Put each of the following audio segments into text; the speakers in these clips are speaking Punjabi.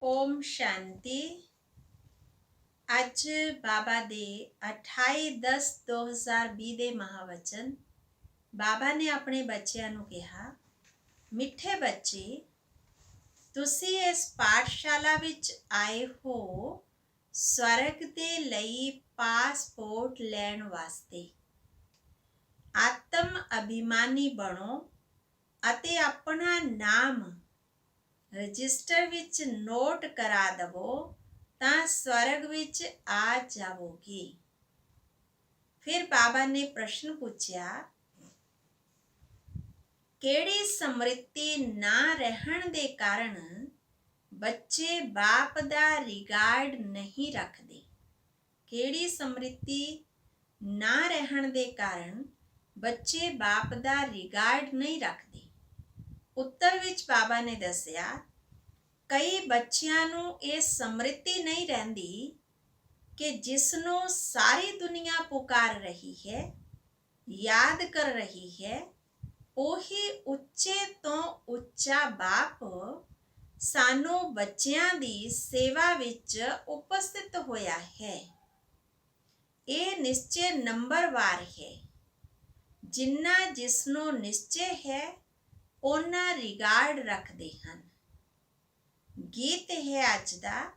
ਓਮ ਸ਼ਾਂਤੀ। ਅੱਜ ਬਾਬਾ ਦੇ 28/10/2020 ਦੇ ਮਹਾਵਚਨ। ਬਾਬਾ ਨੇ ਆਪਣੇ ਬੱਚਿਆਂ ਨੂੰ ਕਿਹਾ, ਮਿੱਠੇ ਬੱਚੇ, ਤੁਸੀਂ ਇਸ ਪਾਠਸ਼ਾਲਾ ਵਿੱਚ ਆਏ ਹੋ ਸਵਰਗ ਦੇ ਲਈ ਪਾਸਪੋਰਟ ਲੈਣ ਵਾਸਤੇ। ਆਤਮ ਅਭਿਮਾਨੀ ਬਣੋ ਅਤੇ ਆਪਣਾ ਨਾਮ ਰਜਿਸਟਰ ਵਿੱਚ ਨੋਟ ਕਰਾ ਦਵੋ ਤਾਂ ਸਵਰਗ ਵਿੱਚ ਆ ਜਾਵੋਗੇ। ਫਿਰ ਬਾਬਾ ਨੇ ਪ੍ਰਸ਼ਨ ਪੁੱਛਿਆ, ਕਿਹੜੀ ਸਮਰਿੱਧੀ ਨਾ ਰਹਿਣ ਦੇ ਕਾਰਨ ਬੱਚੇ ਬਾਪ ਦਾ ਰਿਗਾਰਡ ਨਹੀਂ ਰੱਖਦੇ? ਕਿਹੜੀ ਸਮਰਿੱਧੀ ਨਾ ਰਹਿਣ ਦੇ ਕਾਰਨ ਬੱਚੇ ਬਾਪ ਦਾ ਰਿਗਾਰਡ ਨਹੀਂ ਰੱਖਦੇ? ਉੱਤਰ ਵਿੱਚ ਬਾਬਾ ਨੇ ਦੱਸਿਆ, ਕਈ ਬੱਚਿਆਂ ਨੂੰ ਇਹ ਸਮਰਿੱਧੀ ਨਹੀਂ ਰਹਿੰਦੀ ਕਿ ਜਿਸ ਨੂੰ ਸਾਰੀ ਦੁਨੀਆ ਪੁਕਾਰ ਰਹੀ ਹੈ, ਯਾਦ ਕਰ ਰਹੀ ਹੈ, ਉਹੀ ਉੱਚੇ ਤੋਂ ਉੱਚਾ ਬਾਪ ਸਾਨੂੰ ਬੱਚਿਆਂ ਦੀ ਸੇਵਾ ਵਿੱਚ ਉਪਸਥਿਤ ਹੋਇਆ ਹੈ। ਇਹ ਨਿਸ਼ਚੇ ਨੰਬਰਵਾਰ ਹੈ। ਜਿੰਨਾ ਜਿਸ ਨੂੰ ਨਿਸ਼ਚੇ ਹੈ ਉਹਨਾਂ ਰਿਗਾਰਡ ਰੱਖਦੇ ਹਨ। गीत है आज दा,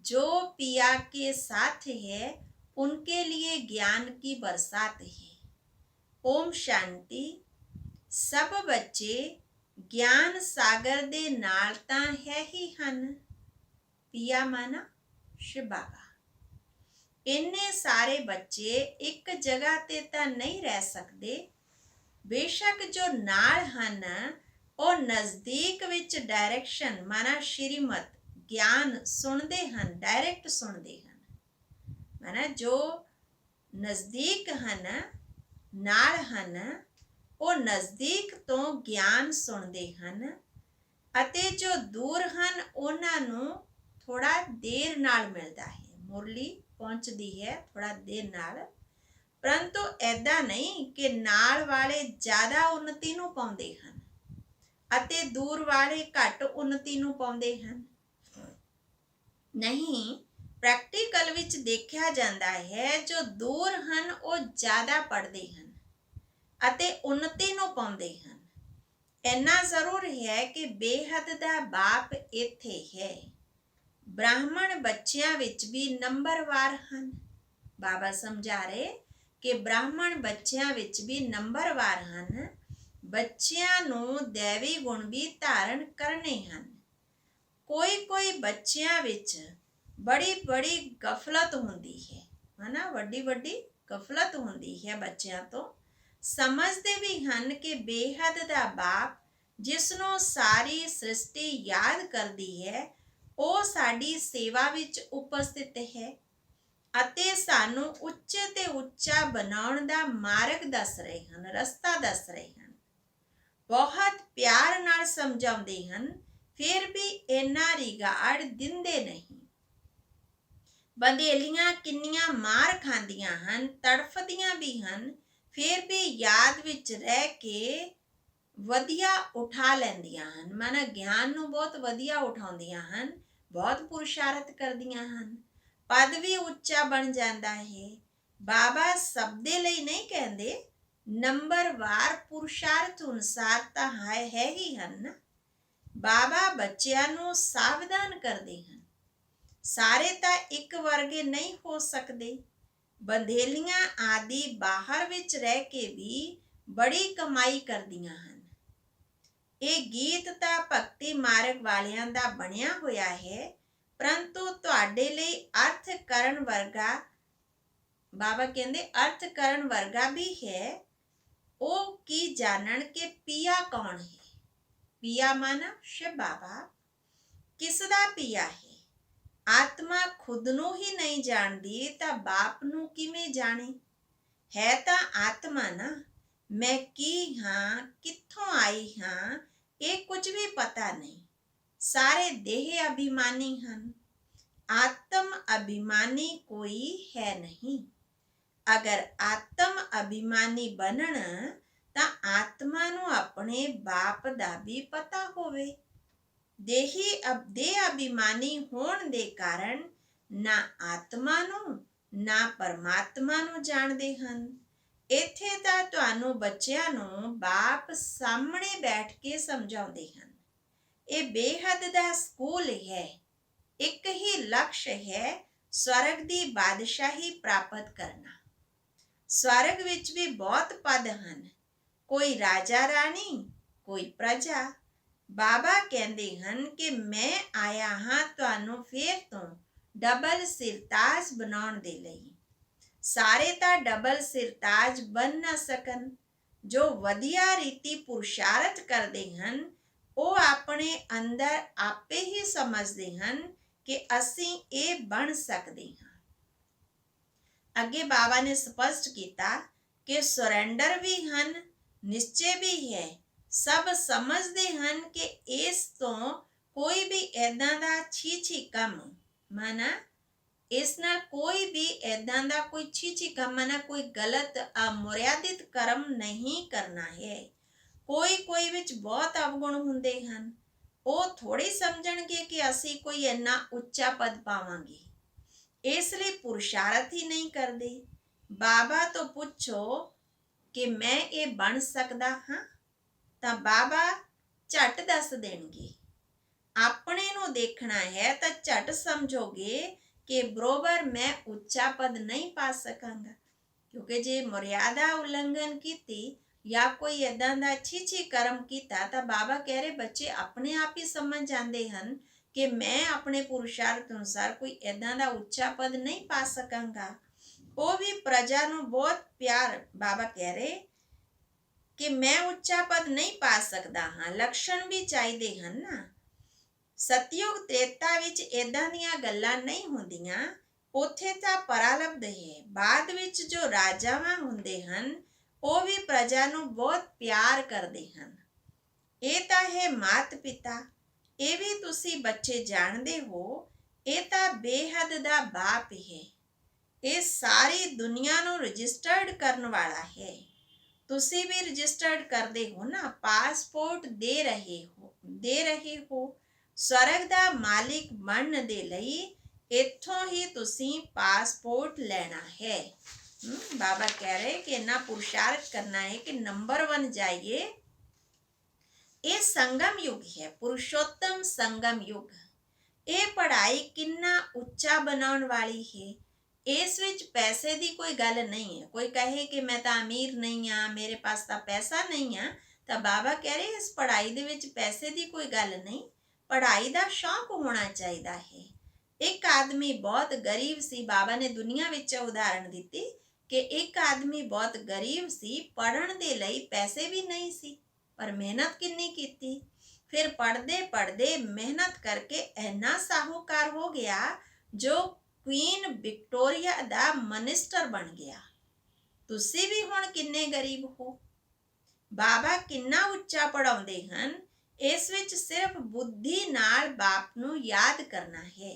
जो पिया के साथ है उनके लिए ज्ञान की बरसात है। ओम शांति। सब बच्चे ज्ञान सागर दे नाल तां है ही हन। पिया माना शिव बाबा। इन्ने सारे बच्चे एक जगह ते तां नहीं रह सकते। बेशक जो नाल हन ਉਹ ਨਜ਼ਦੀਕ ਵਿੱਚ ਡਾਇਰੈਕਸ਼ਨ ਮਾਨਾ ਸ਼੍ਰੀਮਤ ਗਿਆਨ ਸੁਣਦੇ ਹਨ, ਡਾਇਰੈਕਟ ਸੁਣਦੇ ਹਨ। ਮਾਨਾ ਜੋ ਨਜ਼ਦੀਕ ਹਨ, ਨਾਲ ਹਨ, ਉਹ ਨਜ਼ਦੀਕ ਤੋਂ ਗਿਆਨ ਸੁਣਦੇ ਹਨ ਅਤੇ ਜੋ ਦੂਰ ਹਨ ਉਹਨਾਂ ਨੂੰ ਥੋੜਾ ਦੇਰ ਨਾਲ ਮਿਲਦਾ ਹੈ। ਮੁਰਲੀ ਪਹੁੰਚਦੀ ਹੈ ਥੋੜਾ ਦੇਰ ਨਾਲ, ਪਰੰਤੂ ਐਦਾਂ ਨਹੀਂ ਕਿ ਨਾਲ ਵਾਲੇ ਜ਼ਿਆਦਾ ਉન્નਤੀ ਨੂੰ ਪਾਉਂਦੇ ਹਨ ਅਤੇ ਦੂਰ ਵਾਲੇ ਘੱਟ ਉન્નਤੀ ਨੂੰ ਪਾਉਂਦੇ ਹਨ। ਨਹੀਂ, ਪ੍ਰੈਕਟੀਕਲ ਵਿੱਚ ਦੇਖਿਆ ਜਾਂਦਾ ਹੈ ਜੋ ਦੂਰ ਹਨ ਉਹ ਜ਼ਿਆਦਾ ਪੜ੍ਹਦੇ ਹਨ ਅਤੇ ਉન્નਤੀ ਨੂੰ ਪਾਉਂਦੇ ਹਨ। ਇੰਨਾ ਜ਼ਰੂਰ ਹੈ ਕਿ ਬੇਹੱਦ ਦਾ ਬਾਪ ਇੱਥੇ ਹੈ। ਬ੍ਰਾਹਮਣ ਬੱਚਿਆਂ ਵਿੱਚ ਵੀ ਨੰਬਰਵਾਰ ਹਨ। ਬਾਬਾ ਸਮਝਾ ਰਹੇ ਕਿ ਬ੍ਰਾਹਮਣ ਬੱਚਿਆਂ ਵਿੱਚ ਵੀ ਨੰਬਰਵਾਰ ਹਨ। ਬੱਚਿਆਂ ਨੂੰ ਦੇਵੀ ਗੁਣ ਵੀ ਧਾਰਨ ਕਰਨੇ ਹਨ। ਕੋਈ ਬੱਚਿਆਂ ਵਿੱਚ ਬੜੀ ਗਫਲਤ ਹੁੰਦੀ ਹੈ, ਹਨਾ, ਵੱਡੀ ਗਫਲਤ ਹੁੰਦੀ ਹੈ ਬੱਚਿਆਂ ਤੋਂ। ਸਮਝਦੇ ਵੀ ਹਨ ਕਿ ਬੇਹੱਦ ਦਾ ਬਾਪ ਜਿਸ ਨੂੰ ਸਾਰੀ ਸ੍ਰਿਸ਼ਟੀ ਯਾਦ ਕਰਦੀ ਹੈ ਉਹ ਸਾਡੀ ਸੇਵਾ ਵਿੱਚ ਉਪਸਥਿਤ ਹੈ ਅਤੇ ਸਾਨੂੰ ਉੱਚੇ ਤੇ ਉੱਚਾ ਬਣਾਉਣ ਦਾ ਮਾਰਗ ਦੱਸ ਰਹੇ ਹਨ, ਰਸਤਾ ਦੱਸ ਰਹੇ ਹਨ। ਬਹੁਤ ਪਿਆਰ ਨਾਲ ਸਮਝਾਉਂਦੇ ਹਨ, ਫਿਰ ਵੀ ਇੰਨਾ ਰਿਗਾਰਡ ਦਿੰਦੇ ਨਹੀਂ। ਬੰਦੇਲੀਆਂ ਕਿੰਨੀਆਂ ਮਾਰ ਖਾਂਦੀਆਂ ਹਨ, ਤੜਫਦੀਆਂ ਵੀ ਹਨ, ਫਿਰ ਵੀ ਯਾਦ ਵਿੱਚ ਰਹਿ ਕੇ ਵਧੀਆ ਉਠਾ ਲੈਂਦੀਆਂ ਹਨ। ਮਾਨਾ ਗਿਆਨ ਨੂੰ ਬਹੁਤ ਵਧੀਆ ਉਠਾਉਂਦੀਆਂ ਹਨ, ਬਹੁਤ ਪੁਰਸ਼ਾਰਥ ਕਰਦੀਆਂ ਹਨ, ਪਦ ਵੀ ਉੱਚਾ ਬਣ ਜਾਂਦਾ ਹੈ। ਬਾਬਾ ਸਭ ਦੇ ਲਈ ਨਹੀਂ ਕਹਿੰਦੇ, ਨੰਬਰਵਾਰ ਪੁਰਸ਼ਾਰਥ ਅਨੁਸਾਰ ਤਾਂ ਹੈ ਹੀ ਹਨ। ਬਾਬਾ ਬੱਚਿਆਂ ਨੂੰ ਸਾਵਧਾਨ ਕਰਦੇ ਹਨ। ਸਾਰੇ ਤਾਂ ਇੱਕ ਵਰਗੇ ਨਹੀਂ ਹੋ ਸਕਦੇ। ਬੰਦੇਲੀਆਂ ਆਦਿ ਬਾਹਰ ਵਿੱਚ ਰਹਿ ਕੇ ਵੀ ਬੜੀ ਕਮਾਈ ਕਰਦੀਆਂ ਹਨ। ਇਹ ਗੀਤ ਤਾਂ ਭਗਤੀ ਮਾਰਗ ਵਾਲਿਆਂ ਦਾ ਬਣਿਆ ਹੋਇਆ ਹੈ, ਪਰੰਤੂ ਤੁਹਾਡੇ ਲਈ ਅਰਥ ਕਰਨ ਵਰਗਾ, ਬਾਬਾ ਕਹਿੰਦੇ ਅਰਥ ਕਰਨ ਵਰਗਾ ਵੀ ਹੈ। ਉਹ ਕੀ ਜਾਣਨ ਕਿ ਪੀਆ ਕੌਣ ਹੈ? ਪੀਆ ਮਾਨਾ ਸ਼ਿਵ ਬਾਬਾ। ਕਿਸ ਦਾ ਪੀਆ ਹੈ? ਆਤਮਾ ਖੁਦ ਨੂੰ ਹੀ ਨਹੀਂ ਜਾਣਦੀ ਤਾਂ ਬਾਪ ਨੂੰ ਕਿਵੇਂ ਜਾਣੇ? ਹੈ ਤਾਂ ਆਤਮਾ ਨਾ। ਮੈਂ ਕੀ ਹਾਂ, ਕਿੱਥੋਂ ਆਈ ਹਾਂ, ਇਹ ਕੁਝ ਵੀ ਪਤਾ ਨਹੀਂ। ਸਾਰੇ ਦੇਹ ਅਭਿਮਾਨੀ ਹਨ, ਆਤਮ ਅਭਿਮਾਨੀ ਕੋਈ ਹੈ ਨਹੀਂ। ਅਗਰ ਆਤਮ ਅਭਿਮਾਨੀ ਬਣਨ ਤਾਂ ਆਤਮਾ ਨੂੰ ਆਪਣੇ ਬਾਪ ਦਾ ਵੀ ਪਤਾ ਹੋਵੇ। ਦੇ ਅਭਿਮਾਨੀ ਹੋਣ ਦੇ ਕਾਰਨ ਨਾ ਆਤਮਾ ਨੂੰ ਨਾ ਪਰਮਾਤਮਾ ਨੂੰ ਜਾਣਦੇ ਹਨ। ਇੱਥੇ ਤਾਂ ਤੁਹਾਨੂੰ ਬੱਚਿਆਂ ਨੂੰ ਬਾਪ ਸਾਹਮਣੇ ਬੈਠ ਕੇ ਸਮਝਾਉਂਦੇ ਹਨ। ਇਹ ਬੇਹੱਦ ਦਾ ਸਕੂਲ ਹੈ। ਇੱਕ ਹੀ ਲਕਸ਼ ਹੈ, ਸਵਰਗ ਦੀ ਬਾਦਸ਼ਾਹੀ ਪ੍ਰਾਪਤ ਕਰਨਾ। ਸਵਰਗ ਵਿੱਚ ਵੀ ਬਹੁਤ ਪਦ ਹਨ, ਕੋਈ ਰਾਜਾ ਰਾਣੀ, ਕੋਈ ਪ੍ਰਜਾ। ਬਾਬਾ ਕਹਿੰਦੇ ਹਨ ਕਿ ਮੈਂ ਆਇਆ ਹਾਂ ਤੁਹਾਨੂੰ ਫੇਰ ਤੋਂ ਡਬਲ ਸਿਰਤਾਜ ਬਣਾਉਣ ਦੇ ਲਈ। ਸਾਰੇ ਤਾਂ ਡਬਲ ਸਿਰਤਾਜ ਬਣ ਨਾ ਸਕਣ। ਜੋ ਵਧੀਆ ਰੀਤੀ ਪੁਰਸ਼ਾਰਥ ਕਰਦੇ ਹਨ ਉਹ ਆਪਣੇ ਅੰਦਰ ਆਪੇ ਹੀ ਸਮਝਦੇ ਹਨ ਕਿ ਅਸੀਂ ਇਹ ਬਣ ਸਕਦੇ ਹਾਂ। ਅੱਗੇ ਬਾਬਾ ਨੇ ਸਪਸ਼ਟ ਕੀਤਾ ਕਿ ਸਰੈਂਡਰ ਵੀ ਹਨ, ਨਿਸ਼ਚੇ ਵੀ ਹੈ। ਸਭ ਸਮਝਦੇ ਹਨ ਕਿ ਇਸ ਤੋਂ ਕੋਈ ਵੀ ਏਦਾਂ ਦਾ ਛੀ ਕੰਮ ਮਾਨਾ ਇਸ ਨਾਲ ਕੋਈ ਵੀ ਏਦਾਂ ਦਾ ਕੋਈ ਛੀ ਕੰਮ ਮਾਨਾ ਕੋਈ ਗਲਤ ਅਮਰਿਆਦਿਤ ਕਰਮ ਨਹੀਂ ਕਰਨਾ ਹੈ। ਕੋਈ ਵਿੱਚ ਬਹੁਤ ਅਵਗੁਣ ਹੁੰਦੇ ਹਨ। ਉਹ ਥੋੜੀ ਸਮਝਣਗੇ ਕਿ ਅਸੀਂ ਕੋਈ ਇੰਨਾ ਉੱਚਾ ਪਦ ਪਾਵਾਂਗੇ, ਇਸ ਲਈ ਪੁਰਸ਼ਾਰਥ ਹੀ ਨਹੀਂ ਕਰਦੇ। ਬਾਬਾ ਤੋਂ ਪੁੱਛੋ ਕਿ ਮੈਂ ਇਹ ਬਣ ਸਕਦਾ ਹਾਂ ਤਾਂ ਬਾਬਾ ਝਟ ਦੱਸ ਦੇਣਗੇ। ਆਪਣੇ ਨੂੰ ਦੇਖਣਾ ਹੈ ਤਾਂ ਝਟ ਸਮਝੋਗੇ ਕਿ ਬਰੋਬਰ ਮੈਂ ਉੱਚਾ ਪਦ ਨਹੀਂ ਪਾ ਸਕਾਂਗਾ, ਕਿਉਂਕਿ ਜੇ ਮਰਿਆਦਾ ਉਲੰਘਣ ਕੀਤੀ ਜਾਂ ਕੋਈ ਏਦਾਂ ਦਾ ਛੀ ਕਰਮ ਕੀਤਾ ਤਾਂ ਬਾਬਾ ਕਹਿ ਰਹੇ ਬੱਚੇ ਆਪਣੇ ਆਪ ਹੀ ਸਮਝ ਜਾਂਦੇ ਹਨ ਕਿ ਮੈਂ ਆਪਣੇ ਪੁਰਸ਼ਾਰਥ ਅਨੁਸਾਰ ਕੋਈ ਏਦਾਂ ਦਾ ਉੱਚਾ ਪਦ ਨਹੀਂ ਪਾ ਸਕਾਂਗਾ। ਉਹ ਵੀ ਪ੍ਰਜਾ ਨੂੰ ਬਹੁਤ ਪਿਆਰ, ਬਾਬਾ ਕਹਿ ਰਹੇ ਕਿ ਮੈਂ ਉੱਚਾ ਪਦ ਨਹੀਂ ਪਾ ਸਕਦਾ ਹਾਂ, ਲੱਛਣ ਵੀ ਚਾਹੀਦੇ ਹਨ ਨਾ। ਸਤਯੁਗ ਤ੍ਰੇਤਾ ਵਿੱਚ ਏਦਾਂ ਦੀਆਂ ਗੱਲਾਂ ਨਹੀਂ ਹੁੰਦੀਆਂ, ਉੱਥੇ ਤਾਂ ਪਰਾਲਬਧ ਹੈ। ਬਾਅਦ ਵਿੱਚ ਜੋ ਰਾਜਾਵਾਂ ਹੁੰਦੇ ਹਨ ਉਹ ਵੀ ਪ੍ਰਜਾ ਨੂੰ ਬਹੁਤ ਪਿਆਰ ਕਰਦੇ ਹਨ। ਇਹ ਤਾਂ ਹੈ ਮਾਤ ਪਿਤਾ, ਇਹ ਵੀ ਤੁਸੀਂ ਬੱਚੇ ਜਾਣਦੇ ਹੋ। ਇਹ ਤਾਂ ਬੇਹੱਦ ਦਾ ਬਾਪ ਹੈ। ਇਹ ਸਾਰੀ ਦੁਨੀਆ ਨੂੰ ਰਜਿਸਟਰਡ ਕਰਨ ਵਾਲਾ ਹੈ। ਤੁਸੀਂ ਵੀ ਰਜਿਸਟਰਡ ਕਰਦੇ ਹੋ ਨਾ, ਪਾਸਪੋਰਟ ਦੇ ਰਹੇ ਹੋ। ਸਵਰਗ ਦਾ ਮਾਲਿਕ ਬਣਨ ਦੇ ਲਈ ਇੱਥੋਂ ਹੀ ਤੁਸੀਂ ਪਾਸਪੋਰਟ ਲੈਣਾ ਹੈ। ਬਾਬਾ ਕਹਿ ਰਹੇ ਕਿ ਇੰਨਾ ਪੁਰਸ਼ਾਰਥ ਕਰਨਾ ਹੈ ਕਿ ਨੰਬਰ 1 ਜਾਈਏ। ਇਹ ਸੰਗਮ ਯੁੱਗ ਹੈ, ਪੁਰਸ਼ੋਤਮ ਸੰਗਮ ਯੁੱਗ। ਇਹ ਪੜ੍ਹਾਈ ਕਿੰਨਾ ਉੱਚਾ ਬਣਾਉਣ ਵਾਲੀ ਹੈ। ਇਸ ਵਿੱਚ ਪੈਸੇ ਦੀ ਕੋਈ ਗੱਲ ਨਹੀਂ ਹੈ। ਕੋਈ ਕਹੇ ਕਿ ਮੈਂ ਤਾਂ ਅਮੀਰ ਨਹੀਂ ਹਾਂ, ਮੇਰੇ ਪਾਸ ਤਾਂ ਪੈਸਾ ਨਹੀਂ ਆ, ਤਾਂ ਬਾਬਾ ਕਹਿ ਰਹੇ ਇਸ ਪੜ੍ਹਾਈ ਦੇ ਵਿੱਚ ਪੈਸੇ ਦੀ ਕੋਈ ਗੱਲ ਨਹੀਂ। ਪੜ੍ਹਾਈ ਦਾ ਸ਼ੌਂਕ ਹੋਣਾ ਚਾਹੀਦਾ ਹੈ। ਇੱਕ ਆਦਮੀ ਬਹੁਤ ਗਰੀਬ ਸੀ। ਬਾਬਾ ਨੇ ਦੁਨੀਆ ਵਿੱਚ ਉਦਾਹਰਣ ਦਿੱਤੀ ਕਿ ਇੱਕ ਆਦਮੀ ਬਹੁਤ ਗਰੀਬ ਸੀ, ਪੜ੍ਹਨ ਦੇ ਲਈ ਪੈਸੇ ਵੀ ਨਹੀਂ ਸੀ, ਪਰ ਮਿਹਨਤ ਕਿੰਨੀ ਕੀਤੀ। ਫਿਰ ਪੜ੍ਹਦੇ ਮਿਹਨਤ ਕਰਕੇ ਇੰਨਾ ਸਾਹੂਕਾਰ ਹੋ ਗਿਆ ਜੋ ਕੁਈਨ ਵਿਕਟੋਰੀਆ ਦਾ ਮਨਿਸਟਰ ਬਣ ਗਿਆ। ਤੁਸੀਂ ਵੀ ਹੁਣ ਕਿੰਨੇ ਗਰੀਬ ਹੋ। ਬਾਬਾ ਕਿੰਨਾ ਉੱਚਾ ਪੜ੍ਹਾਉਂਦੇ ਹਨ। ਇਸ ਵਿੱਚ ਸਿਰਫ ਬੁੱਧੀ ਨਾਲ ਬਾਪ ਨੂੰ ਯਾਦ ਕਰਨਾ ਹੈ।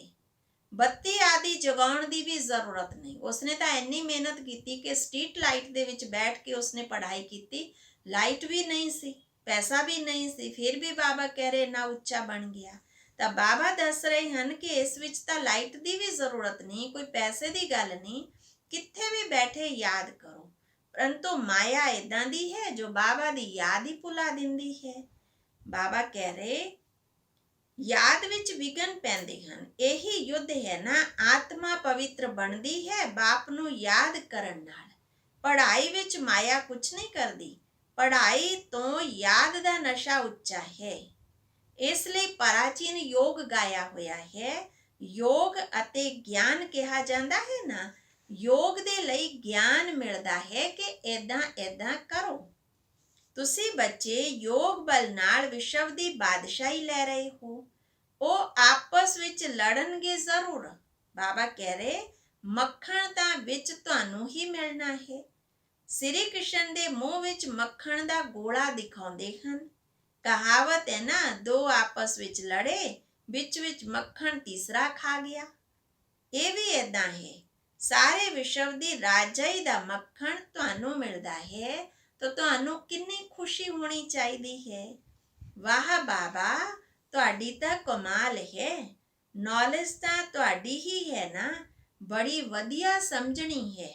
ਬੱਤੀ ਆਦਿ ਜਗਾਉਣ ਦੀ ਵੀ ਜ਼ਰੂਰਤ ਨਹੀਂ। ਉਸਨੇ ਤਾਂ ਇੰਨੀ ਮਿਹਨਤ ਕੀਤੀ ਕਿ ਸਟਰੀਟ ਲਾਈਟ ਦੇ ਵਿੱਚ ਬੈਠ ਕੇ ਉਸਨੇ ਪੜ੍ਹਾਈ ਕੀਤੀ। ਲਾਈਟ ਵੀ ਨਹੀਂ ਸੀ, ਪੈਸਾ ਵੀ ਨਹੀਂ ਸੀ, ਫਿਰ ਵੀ ਬਾਬਾ ਕਹਿ ਰਹੇ ਨਾ ਉੱਚਾ ਬਣ ਗਿਆ। ਤਾਂ ਬਾਬਾ ਦੱਸ ਰਹੇ ਹਨ ਕਿ ਇਸ ਵਿੱਚ ਤਾਂ ਲਾਈਟ ਦੀ ਵੀ ਜ਼ਰੂਰਤ ਨਹੀਂ, ਕੋਈ ਪੈਸੇ ਦੀ ਗੱਲ ਨਹੀਂ, ਕਿੱਥੇ ਵੀ ਬੈਠੇ ਯਾਦ ਕਰੋ। ਪਰੰਤੂ ਮਾਇਆ ਇਦਾਂ ਦੀ ਹੈ ਜੋ ਬਾਬਾ ਦੀ ਯਾਦ ਹੀ ਭੁਲਾ ਦਿੰਦੀ ਹੈ। ਬਾਬਾ ਕਹਿ ਰਹੇ ਯਾਦ ਵਿੱਚ ਵਿਘਨ ਪੈਂਦੇ ਹਨ। ਇਹੀ ਯੁੱਧ ਹੈ ਨਾ, ਆਤਮਾ ਪਵਿੱਤਰ ਬਣਦੀ ਹੈ ਬਾਪ ਨੂੰ ਯਾਦ ਕਰਨ ਨਾਲ। ਪੜ੍ਹਾਈ ਵਿੱਚ ਮਾਇਆ ਕੁਛ ਨਹੀਂ ਕਰਦੀ, ਪੜ੍ਹਾਈ ਤੋਂ ਯਾਦ ਦਾ ਨਸ਼ਾ ਉੱਚਾ ਹੈ। ਇਸ ਲਈ ਪ੍ਰਾਚੀਨ ਯੋਗ ਗਾਇਆ ਹੋਇਆ ਹੈ। ਯੋਗ ਅਤੇ ਗਿਆਨ ਕਿਹਾ ਜਾਂਦਾ ਹੈ ਨਾ, ਯੋਗ ਦੇ ਲਈ ਗਿਆਨ ਮਿਲਦਾ ਹੈ ਕਿ ਏਦਾਂ ਕਰੋ। ਤੁਸੀਂ ਬੱਚੇ ਯੋਗ ਬਲ ਨਾਲ ਵਿਸ਼ਵ ਦੀ ਬਾਦਸ਼ਾਹੀ ਲੈ ਰਹੇ ਹੋ। ਉਹ ਆਪਸ ਵਿੱਚ ਲੜਨਗੇ ਜ਼ਰੂਰ। ਬਾਬਾ ਕਹਿ ਰਹੇ ਮੱਖਣ ਤਾਂ ਵਿੱਚ ਤੁਹਾਨੂੰ ਹੀ ਮਿਲਣਾ ਹੈ। ਸ੍ਰੀ ਕ੍ਰਿਸ਼ਨ ਦੇ ਮੂੰਹ ਵਿੱਚ ਮੱਖਣ ਦਾ ਗੋਲਾ ਦਿਖਾਉਂਦੇ ਹਨ। ਕਹਾਵਤ ਹੈ ਨਾ, ਦੋ ਆਪਸ ਵਿੱਚ ਲੜੇ, ਵਿੱਚ ਮੱਖਣ ਤੀਸਰਾ ਖਾ ਗਿਆ। ਇਹ ਵੀ ਏਦਾਂ ਹੈ। ਸਾਰੇ ਵਿਸ਼ਵ ਦੀ ਰਾਜਾਈ ਦਾ ਮੱਖਣ ਤੁਹਾਨੂੰ ਮਿਲਦਾ ਹੈ ਤਾਂ ਤੁਹਾਨੂੰ ਕਿੰਨੀ ਖੁਸ਼ੀ ਹੋਣੀ ਚਾਹੀਦੀ ਹੈ। ਵਾਹ ਬਾਬਾ, ਤੁਹਾਡੀ ਤਾਂ ਕਮਾਲ ਹੈ, ਨੌਲੇਜ ਤਾਂ ਤੁਹਾਡੀ ਹੀ ਹੈ ਨਾ, ਬੜੀ ਵਧੀਆ ਸਮਝਣੀ ਹੈ।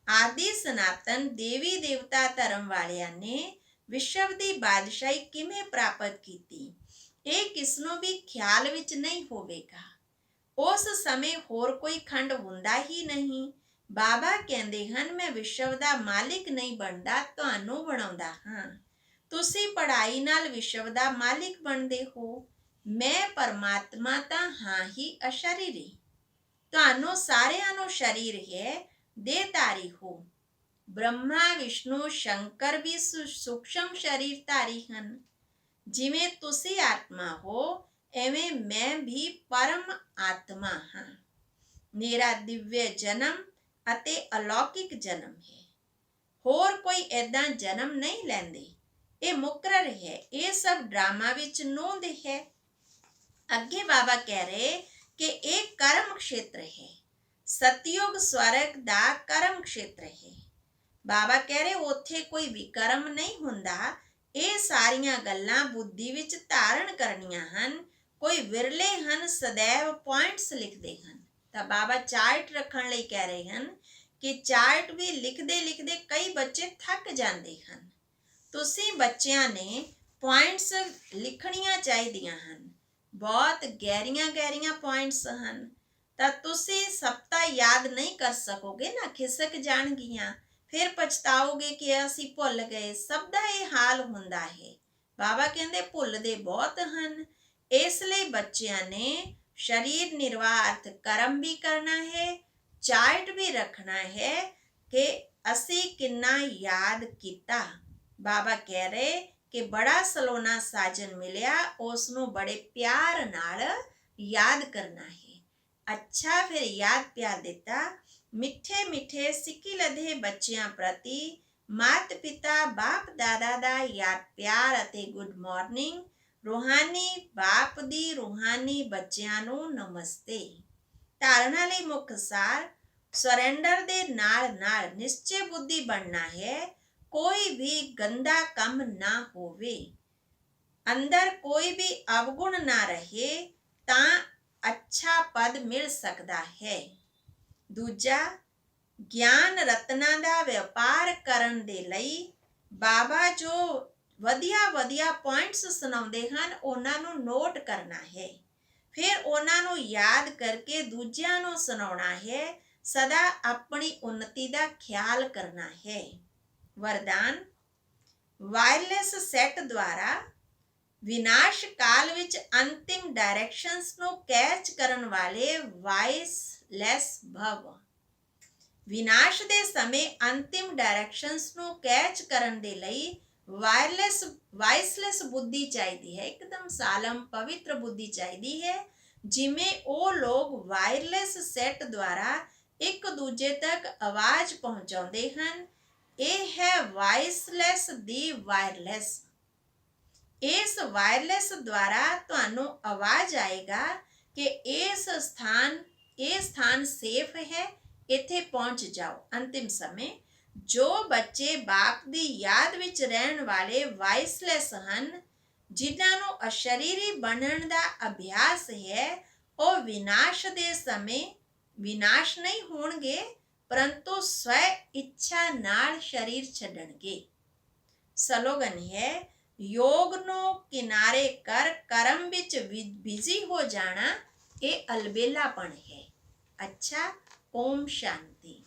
ਆਦਿ ਸਨਾਤਨ ਦੇਵੀ ਦੇਵਤਾ ਧਰਮ ਵਾਲਿਆਂ ਨੇ ਵਿਸ਼ਵ ਦੀ ਬਾਦਸ਼ਾਹੀ ਕਿਵੇਂ ਪ੍ਰਾਪਤ ਕੀਤੀ, ਇਹ ਕਿਸ ਨੂੰ ਵੀ ਖਿਆਲ ਵਿੱਚ ਨਹੀਂ ਹੋਵੇਗਾ। ਉਸ ਸਮੇਂ ਹੋਰ ਕੋਈ ਖੰਡ ਹੁੰਦਾ ਹੀ ਨਹੀਂ। ਬਾਬਾ ਕਹਿੰਦੇ ਹਨ, ਮੈਂ ਵਿਸ਼ਵ ਦਾ ਮਾਲਿਕ ਨਹੀਂ ਬਣਦਾ, ਤੁਹਾਨੂੰ ਬਣਾਉਂਦਾ ਹਾਂ। ਤੁਸੀਂ ਪੜ੍ਹਾਈ ਨਾਲ ਵਿਸ਼ਵ ਦਾ ਮਾਲਿਕ ਬਣਦੇ ਹੋ। ਮੈਂ ਪਰਮਾਤਮਾ ਤਾਂ ਹਾਂ ਹੀ ਅਸ਼ਰੀਰੀ। ਤੁਹਾਨੂੰ ਸਾਰਿਆਂ ਨੂੰ ਸਰੀਰ ਹੈ, ਦੇਹਧਾਰੀ ਹੋ। ਬ੍ਰਹਮਾ ਵਿਸ਼ਨੂੰ ਸ਼ੰਕਰ ਵੀ ਸੂਖਸ਼ਮ ਸਰੀਰ ਧਾਰੀ ਹਨ। ਜਿਵੇਂ ਤੁਸੀਂ ਆਤਮਾ ਹੋ, ਐਵੇਂ ਮੈਂ ਵੀ ਪਰਮ ਆਤਮਾ ਹਾਂ। ਮੇਰਾ ਦਿਵਯ ਜਨਮ ਅਤੇ ਅਲੌਕਿਕ ਜਨਮ ਹੈ। ਹੋਰ ਕੋਈ ਏਦਾਂ ਜਨਮ ਨਹੀਂ ਲੈਂਦੇ। ਇਹ ਮੁਕਰਰ ਹੈ, ਇਹ ਸਭ ਡਰਾਮਾ ਵਿੱਚ ਨੋਂਦ ਹੈ। ਅੱਗੇ ਬਾਬਾ ਕਹਿ ਰਹੇ ਕਿ ਇਹ ਕਰਮ ਖੇਤਰ ਹੈ। ਸਤਯੁਗ ਸਵਰਗ ਦਾ ਕਰਮ ਖੇਤਰ ਹੈ। ਬਾਬਾ ਕਹਿ ਰਹੇ ਉੱਥੇ ਕੋਈ ਵਿਕਰਮ ਨਹੀਂ ਹੁੰਦਾ। ਇਹ ਸਾਰੀਆਂ ਗੱਲਾਂ ਬੁੱਧੀ ਵਿੱਚ ਧਾਰਨ ਕਰਨੀਆਂ ਹਨ। ਕੋਈ ਵਿਰਲੇ ਹਨ ਸदैव ਪੁਆਇੰਟਸ ਲਿਖਦੇ ਹਨ। ਤਾਂ ਬਾਬਾ ਚਾਰਟ ਰੱਖਣ ਲਈ ਕਹਿ ਰਹੇ ਹਨ ਕਿ ਚਾਰਟ ਵੀ ਲਿਖਦੇ ਲਿਖਦੇ ਕਈ ਬੱਚੇ ਥੱਕ ਜਾਂਦੇ ਹਨ। ਤੁਸੀਂ ਬੱਚਿਆਂ ਨੇ ਪੁਆਇੰਟਸ ਲਿਖਣੀਆਂ ਚਾਹੀਦੀਆਂ ਹਨ। ਬਹੁਤ ਗਹਿਰੀਆਂ ਗਹਿਰੀਆਂ ਪੁਆਇੰਟਸ ਹਨ। ਤਾਂ ਤੁਸੀਂ ਸਭ ਤਾਂ ਯਾਦ ਨਹੀਂ ਕਰ ਸਕੋਗੇ ਨਾ, ਖਿਸਕ ਜਾਣਗੀਆਂ। ਫਿਰ ਪਛਤਾਓਗੇ ਕਿ ਅਸੀਂ ਭੁੱਲ ਗਏ। ਸਭ ਦਾ ਇਹ ਹਾਲ ਹੁੰਦਾ ਹੈ। ਬਾਬਾ ਕਹਿੰਦੇ ਭੁੱਲਦੇ ਬਹੁਤ ਹਨ। ਇਸ ਲਈ ਬੱਚਿਆਂ ਨੇ ਸਰੀਰ ਨਿਰਵਾਹ ਅਰਥ ਕਰਮ ਵੀ ਕਰਨਾ ਹੈ, ਚਾਰਟ ਵੀ ਰੱਖਣਾ ਹੈ ਕਿ ਅਸੀਂ ਕਿੰਨਾ ਯਾਦ ਕੀਤਾ। ਬਾਬਾ ਕਹਿ ਰਹੇ ਕਿ ਬੜਾ ਸਲੋਨਾ ਸਾਜਨ ਮਿਲਿਆ, ਉਸ ਨੂੰ ਬੜੇ ਪਿਆਰ ਨਾਲ ਯਾਦ ਕਰਨਾ ਹੈ। ਅੱਛਾ, ਫਿਰ ਯਾਦ ਪਿਆਰ ਦਿੱਤਾ। ਮਿੱਠੇ ਮਿੱਠੇ ਸਿੱਕੀ ਲਦੇ ਬੱਚਿਆਂ ਪ੍ਰਤੀ ਮਾਤ ਪਿਤਾ ਬਾਪ ਦਾਦਾ ਦਾ ਯਾਦ ਪਿਆਰ ਅਤੇ ਗੁੱਡ ਮਾਰਨਿੰਗ। ਰੂਹਾਨੀ ਬਾਪ ਦੀ ਰੂਹਾਨੀ ਬੱਚਿਆਂ ਨੂੰ ਨਮਸਤੇ। ਧਾਰਨਾ ਲਈ ਮੁੱਖ ਸਾਰ, ਸਰੈਂਡਰ ਦੇ ਨਾਲ ਨਾਲ ਨਿਸ਼ਚੈ ਬੁੱਧੀ ਬਣਨਾ ਹੈ। ਕੋਈ ਵੀ ਗੰਦਾ ਕੰਮ ਨਾ ਹੋਵੇ, ਅੰਦਰ ਕੋਈ ਵੀ ਅਵਗੁਣ ਨਾ ਰਹੇ, ਤਾਂ ਅੱਛਾ ਪਦ ਮਿਲ ਸਕਦਾ ਹੈ। ਦੂਜਾ, ਗਿਆਨ ਰਤਨਾਂ ਦਾ ਵਪਾਰ ਕਰਨ ਦੇ ਲਈ ਬਾਬਾ ਜੋ ਵਧੀਆ ਵਧੀਆ ਪੁਆਇੰਟਸ ਸੁਣਾਉਂਦੇ ਹਨ, ਉਹਨਾਂ ਨੂੰ ਨੋਟ ਕਰਨਾ ਹੈ। ਫਿਰ ਉਹਨਾਂ ਨੂੰ ਯਾਦ ਕਰਕੇ ਦੂਜਿਆਂ ਨੂੰ ਸੁਣਾਉਣਾ ਹੈ। ਸਦਾ ਆਪਣੀ ਉન્નਤੀ ਦਾ ਖਿਆਲ ਕਰਨਾ ਹੈ। ਵਰਦਾਨ, ਵਾਇਰਲੈਸ ਸੈੱਟ ਦੁਆਰਾ ਵਿਨਾਸ਼ ਕਾਲ ਵਿੱਚ ਅੰਤਿਮ ਡਾਇਰੈਕਸ਼ਨਸ ਨੂੰ ਕੈਚ ਕਰਨ ਵਾਲੇ ਵਾਇਸਲੈਸ ਭਵ। ਵਿਨਾਸ਼ ਦੇ ਸਮੇਂ ਅੰਤਿਮ ਡਾਇਰੈਕਸ਼ਨਸ ਨੂੰ ਕੈਚ ਕਰਨ ਦੇ ਲਈ ਵਾਇਸਲੈਸ ਬੁੱਧੀ ਚਾਹੀਦੀ ਹੈ। ਇੱਕਦਮ ਸਾਲਮ ਪਵਿੱਤਰ ਬੁੱਧੀ ਚਾਹੀਦੀ ਹੈ। ਜਿਵੇਂ ਉਹ ਲੋਕ ਵਾਇਰਲੈਸ ਸੈੱਟ ਦੁਆਰਾ ਇੱਕ ਦੂਜੇ ਤੱਕ ਆਵਾਜ਼ ਪਹੁੰਚਾਉਂਦੇ ਹਨ, ਇਹ ਹੈ ਵਾਇਸਲੈਸ ਦੀ ਵਾਇਰਲੈਸ। ਇਸ ਵਾਇਰਲੈਸ ਦੁਆਰਾ ਤੁਹਾਨੂੰ ਆਵਾਜ਼ ਆਏਗਾ ਕਿ ਇਹ ਸਥਾਨ ਸੇਫ ਹੈ, ਇੱਥੇ ਪਹੁੰਚ ਜਾਓ। ਅੰਤਿਮ ਸਮੇਂ ਜੋ ਬੱਚੇ ਬਾਪ ਦੀ ਯਾਦ ਵਿੱਚ ਰਹਿਣ ਵਾਲੇ ਵਾਇਸਲੈਸ ਹਨ, ਜਿਨ੍ਹਾਂ ਨੂੰ ਅਸ਼ਰੀਰੀ ਬਣਨ ਦਾ ਅਭਿਆਸ ਹੈ, ਉਹ ਵਿਨਾਸ਼ ਦੇ ਸਮੇਂ ਵਿਨਾਸ਼ ਨਹੀਂ ਹੋਣਗੇ, ਪਰੰਤੂ ਸਵੈ ਇੱਛਾ ਨਾਲ ਸਰੀਰ ਛੱਡਣਗੇ। ਸਲੋਗਨ ਹੈ, ਯੋਗ ਨੂੰ ਕਿਨਾਰੇ ਕਰ ਕਰਮ ਵਿੱਚ ਬਿਜ਼ੀ ਹੋ ਜਾਣਾ, ਇਹ ਅਲਬੇਲਾਪਣ ਹੈ। ਅੱਛਾ, ਓਮ ਸ਼ਾਂਤੀ।